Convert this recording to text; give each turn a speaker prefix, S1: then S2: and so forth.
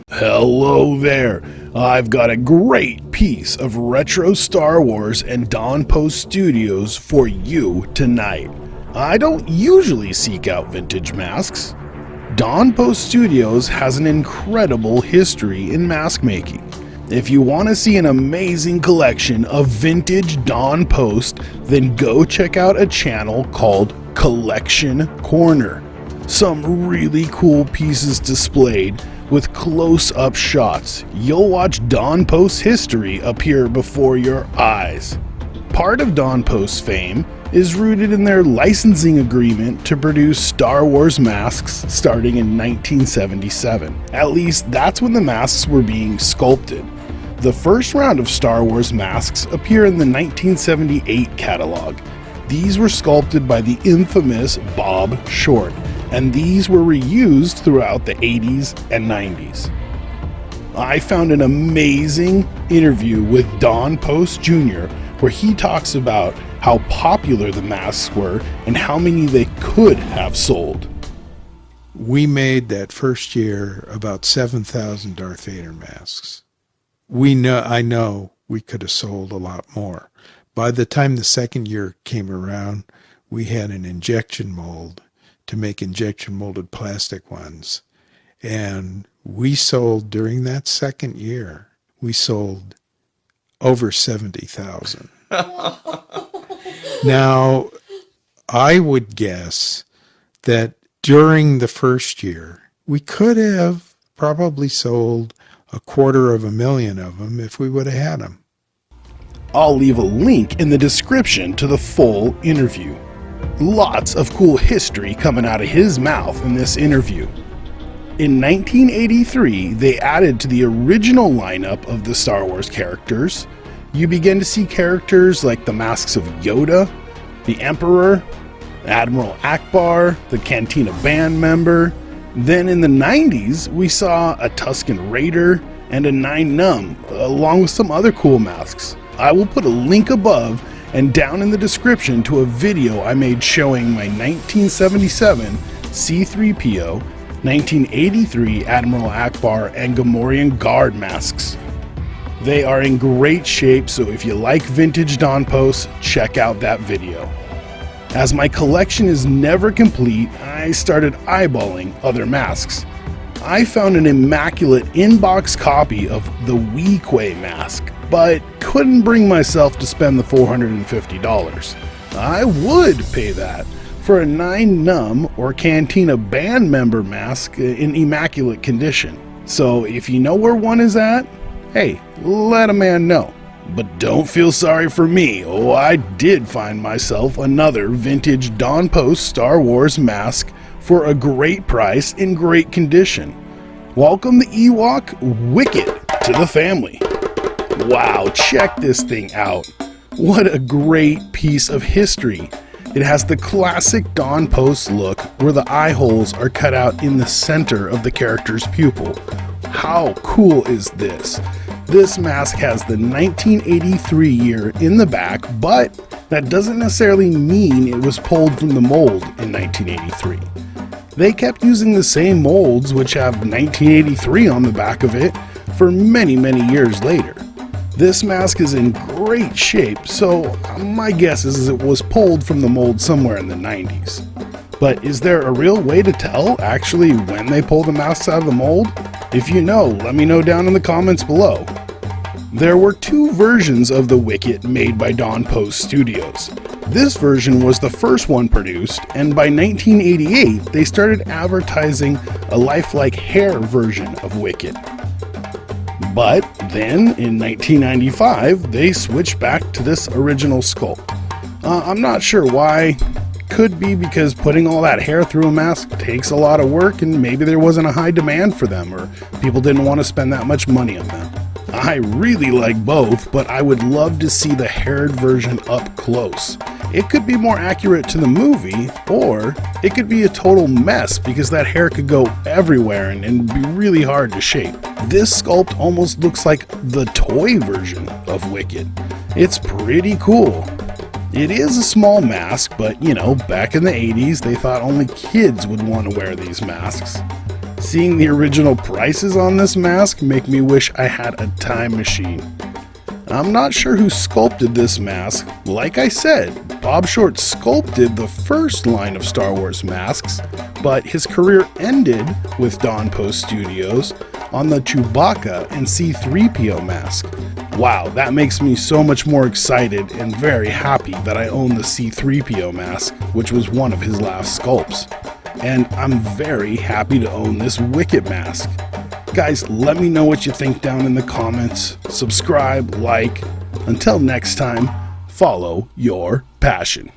S1: Hello there! I've got a great piece of retro Star Wars and Dawn Post Studios for you tonight. I don't usually seek out vintage masks. Dawn Post Studios has an incredible history in mask making. If you want to see an amazing collection of vintage Dawn Post, then go check out a channel called Collection Corner. Some really cool pieces displayed with close-up shots. You'll watch Dawn Post's history appear before your eyes. Part of Dawn Post's fame is rooted in their licensing agreement to produce Star Wars masks starting in 1977. At least that's when the masks were being sculpted. The first round of Star Wars masks appear in the 1978 catalog. These were sculpted by the infamous Bob Short, and these were reused throughout the 80s and 90s. I found an amazing interview with Dawn Post Jr. where he talks about how popular the masks were and how many they could have sold.
S2: We made that first year about 7,000 Darth Vader masks. I know we could have sold a lot more. By the time the second year came around, we had an injection mold to make injection molded plastic ones. And we sold, during that second year, we sold over 70,000. Now, I would guess that during the first year, we could have probably sold 250,000 of them if we would have had them.
S1: I'll leave a link in the description to the full interview. Lots of cool history coming out of his mouth in this interview. In 1983, they added to the original lineup of the Star Wars characters. You begin to see characters like the masks of Yoda, the Emperor, Admiral Akbar, the Cantina band member. Then in the 90s, we saw a Tusken Raider and a Nine Numb, along with some other cool masks. I will put a link above and down in the description to a video I made showing my 1977 C-3PO, 1983 Admiral Akbar, and Gamorrean Guard masks. They are in great shape, so if you like vintage Dawn Post, check out that video. As my collection is never complete, I started eyeballing other masks. I found an immaculate in-box copy of the Wicket mask, but couldn't bring myself to spend the $450. I would pay that for a Nine Numb or Cantina band member mask in immaculate condition. So if you know where one is at, hey, let a man know. But don't feel sorry for me. Oh, I did find myself another vintage Dawn Post Star Wars mask for a great price in great condition. Welcome the Ewok Wicket to the family. Wow, check this thing out. What a great piece of history. It has the classic Dawn Post look where the eye holes are cut out in the center of the character's pupil. How cool is this? This mask has the 1983 year in the back, but that doesn't necessarily mean it was pulled from the mold in 1983. They kept using the same molds, which have 1983 on the back of it, for many, many years later. This mask is in great shape, so my guess is it was pulled from the mold somewhere in the 90s. But is there a real way to tell actually when they pull the masks out of the mold? If you know, let me know down in the comments below. There were two versions of the Wicket made by Dawn Post Studios. This version was the first one produced, and by 1988 they started advertising a lifelike hair version of Wicket. But then in 1995 they switched back to this original sculpt. I'm not sure why. Could be because putting all that hair through a mask takes a lot of work and maybe there wasn't a high demand for them or people didn't want to spend that much money on them. I really like both, but I would love to see the haired version up close. It could be more accurate to the movie, or it could be a total mess because that hair could go everywhere and be really hard to shape. This sculpt almost looks like the toy version of Wicket. It's pretty cool. It is a small mask, but back in the 80s, they thought only kids would want to wear these masks. Seeing the original prices on this mask make me wish I had a time machine. I'm not sure who sculpted this mask. Like I said, Bob Short sculpted the first line of Star Wars masks, but his career ended with Don Post Studios on the Chewbacca and C-3PO mask. Wow, that makes me so much more excited and very happy that I own the C-3PO mask, which was one of his last sculpts. And I'm very happy to own this Wicket mask. Guys, let me know what you think down in the comments. Subscribe, like. Until next time, follow your passion.